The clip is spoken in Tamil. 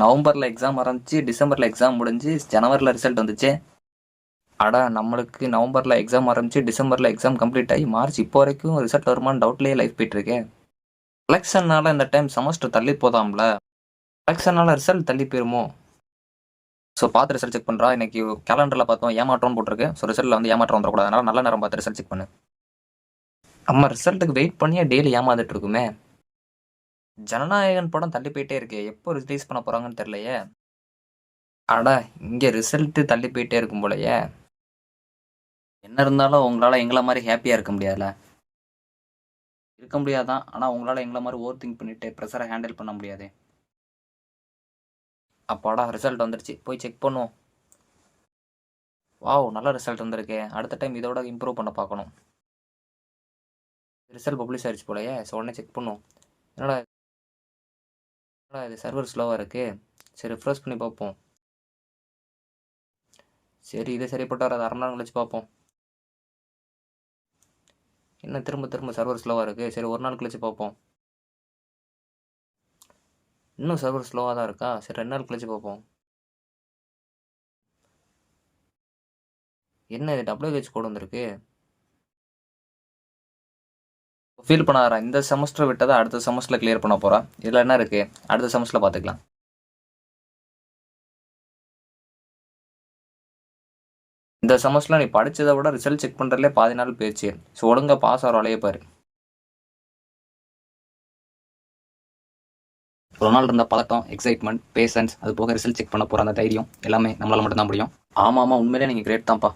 நவம்பரில் எக்ஸாம் ஆரம்பிச்சு டிசம்பரில் எக்ஸாம் முடிஞ்சு ஜனவரியில் ரிசல்ட் வந்துச்சு. அடா நம்மளுக்கு நவம்பரில் எக்ஸாம் ஆரம்பிச்சு டிசம்பரில் எக்ஸாம் கம்ப்ளீட் ஆகி மார்ச் இப்போ வரைக்கும் ரிசல்ட் வருமானு டவுட்லேயே லைஃப் போயிட்டுருக்கேன். எலெக்ஷன்னால இந்த டைம் செமஸ்டர் தள்ளி போதாம்ல. எலெக்ஷன்னால ரிசல்ட் தள்ளி போயிருமோ? ஸோ பார்த்து ரிசல்ட் செக் பண்ணுறா. இன்னைக்கு கேலண்டரில் பார்த்தோம் ஏமாற்றம்னு போட்டிருக்கு. ஸோ ரிசல்ட்டில் வந்து ஏமாற்றம் வந்துடக்கூடாது. அதனால நல்ல நேரம் பார்த்து ரிசல்ட் செக் பண்ணு. நம்ம ரிசல்ட்டுக்கு வெயிட் பண்ணியே டெய்லி ஏமாந்துட்டு இருக்குமே. ஜனநாயகன் படம் தள்ளி போயிட்டே இருக்கே, எப்போ ரிலீஸ் பண்ண போகிறாங்கன்னு தெரியலையே. அடா இங்கே ரிசல்ட்டு தள்ளி போயிட்டே இருக்கும் போலயே. என்ன இருந்தாலும் உங்களால் எங்களை மாதிரி ஹாப்பியாக இருக்க முடியாதுல்ல. இருக்க முடியாதான், ஆனால் உங்களால் எங்களை மாதிரி ஓவர் திங்க் பண்ணிட்டு ப்ரெஷரை ஹேண்டில் பண்ண முடியாது. அப்பாடா ரிசல்ட் வந்துடுச்சு, போய் செக் பண்ணுவோம். வாவ் நல்ல ரிசல்ட் வந்திருக்கே. அடுத்த டைம் இதோட இம்ப்ரூவ் பண்ண பார்க்கணும். ரிசல்ட் பப்ளிஷ் ஆயிடுச்சு போலயே. ஸோ உடனே செக் பண்ணுவோம். என்னடா இது சர்வர் ஸ்லோவாக இருக்குது. சரி ரிஃப்ரெஷ் பண்ணி பார்ப்போம். சரி இது சரிப்பட்டு வராது, அரை மணி நேரம் கழிச்சு பார்ப்போம். என்ன திரும்ப சர்வர் ஸ்லோவாக இருக்குது. சரி ஒரு நாள் கழிச்சு பார்ப்போம். இன்னும் சர்வர் ஸ்லோவாக தான் இருக்கா. சரி 2 நாள் கழிச்சு பார்ப்போம். என்ன இது WH கோடு வந்திருக்கு. ஃபீல் பண்ணாரா, இந்த செமஸ்டர் விட்டதை அடுத்த செமஸ்டரில் கிளியர் பண்ண போகிறா. இதில் என்ன இருக்குது, அடுத்த செமஸ்டரில் பார்த்துக்கலாம். இந்த செமஸ்டரில் நீ படித்ததை விட ரிசல்ட் செக் பண்ணுறதுலே பாதி நாள் போயிடுச்சு. ஸோ ஒழுங்காக பாஸ் ஆகிற வளைய பாரு. ஒரு நாள் இருந்த பதட்டம், எக்ஸைட்மெண்ட், பேஷன்ஸ், அது போக ரிசல்ட் செக் பண்ண போகிற அந்த தைரியம் எல்லாமே நம்மளால் மட்டும்தான் முடியும். ஆமாம் உண்மையிலே நீங்கள் கிரேட் தான்ப்பா.